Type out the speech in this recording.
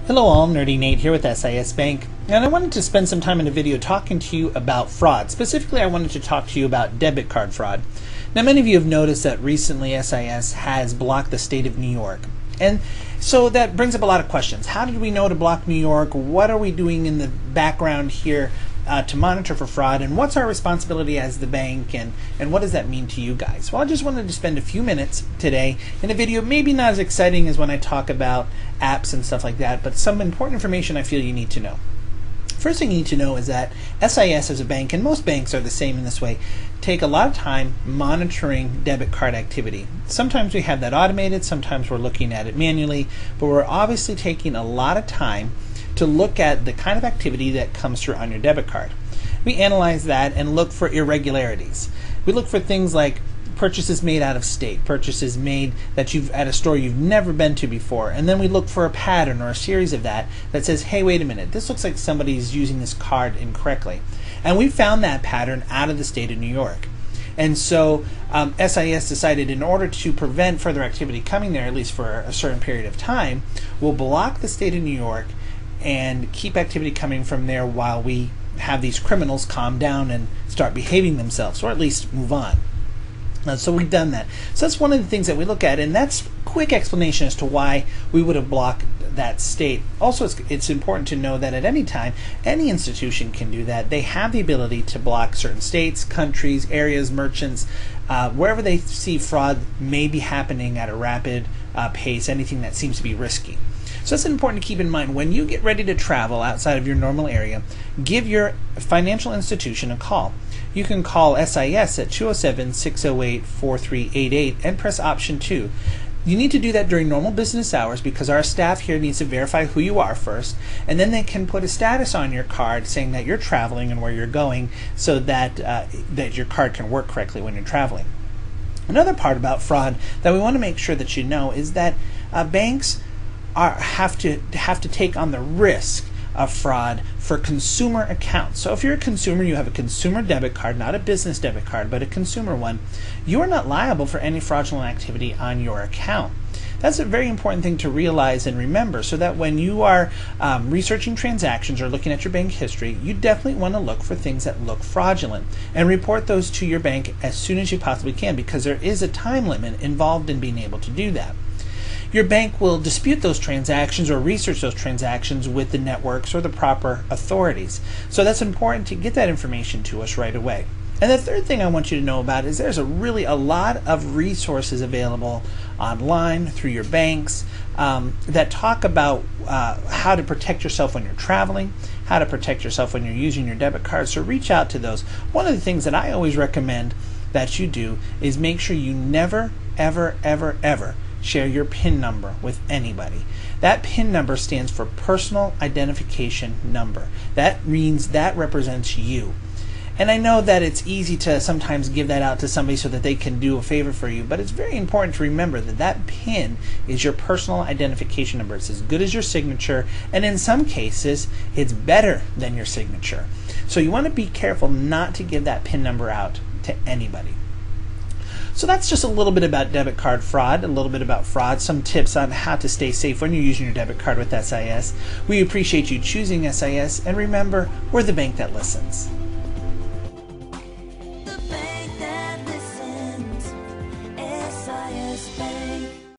Hello all, Nerdy Nate here with SIS Bank, and I wanted to spend some time in a video talking to you about fraud. Specifically, I wanted to talk to you about debit card fraud. Now, many of you have noticed that recently SIS has blocked the state of New York. And so that brings up a lot of questions. How did we know to block New York? What are we doing in the background here to monitor for fraud? And what's our responsibility as the bank? And what does that mean to you guys? Well, I just wanted to spend a few minutes today in a video, maybe not as exciting as when I talk about apps and stuff like that, but some important information I feel you need to know. First thing you need to know is that SIS as a bank, and most banks are the same in this way, take a lot of time monitoring debit card activity. Sometimes we have that automated, sometimes we're looking at it manually, but we're obviously taking a lot of time to look at the kind of activity that comes through on your debit card. We analyze that and look for irregularities. We look for things like purchases made out of state, purchases made that you've at a store you've never been to before, and then we look for a pattern or a series of that says, hey, wait a minute, this looks like somebody's using this card incorrectly. And we found that pattern out of the state of New York. And so SIS decided, in order to prevent further activity coming there, at least for a certain period of time, we'll block the state of New York and keep activity coming from there while we have these criminals calm down and start behaving themselves, or at least move on. So we've done that. So that's one of the things that we look at, and that's a quick explanation as to why we would have blocked that state. Also, it's important to know that at any time, any institution can do that. They have the ability to block certain states, countries, areas, merchants, wherever they see fraud may be happening at a rapid pace, anything that seems to be risky. So that's important to keep in mind. When you get ready to travel outside of your normal area, give your financial institution a call. You can call SIS at 207-608-4388 and press option 2. You need to do that during normal business hours because our staff here needs to verify who you are first, and then they can put a status on your card saying that you're traveling and where you're going, so that that your card can work correctly when you're traveling. Another part about fraud that we want to make sure that you know is that banks have to take on the risk of fraud for consumer accounts. So if you're a consumer, you have a consumer debit card, not a business debit card, but a consumer one, you are not liable for any fraudulent activity on your account. That's a very important thing to realize and remember, so that when you are researching transactions or looking at your bank history, you definitely want to look for things that look fraudulent and report those to your bank as soon as you possibly can, because there is a time limit involved in being able to do that. Your bank will dispute those transactions or research those transactions with the networks or the proper authorities. So that's important to get that information to us right away. And the third thing I want you to know about is there's a lot of resources available online through your banks that talk about how to protect yourself when you're traveling, how to protect yourself when you're using your debit card. So reach out to those. One of the things that I always recommend that you do is make sure you never, ever, ever, ever share your PIN number with anybody. That PIN number stands for Personal Identification Number. That means that represents you. And I know that it's easy to sometimes give that out to somebody so that they can do a favor for you, but it's very important to remember that that PIN is your personal identification number. It's as good as your signature, and in some cases, it's better than your signature. So you want to be careful not to give that PIN number out to anybody. So that's just a little bit about debit card fraud, a little bit about fraud, some tips on how to stay safe when you're using your debit card with SIS. We appreciate you choosing SIS, and remember, we're the bank that listens. The bank that listens, SIS.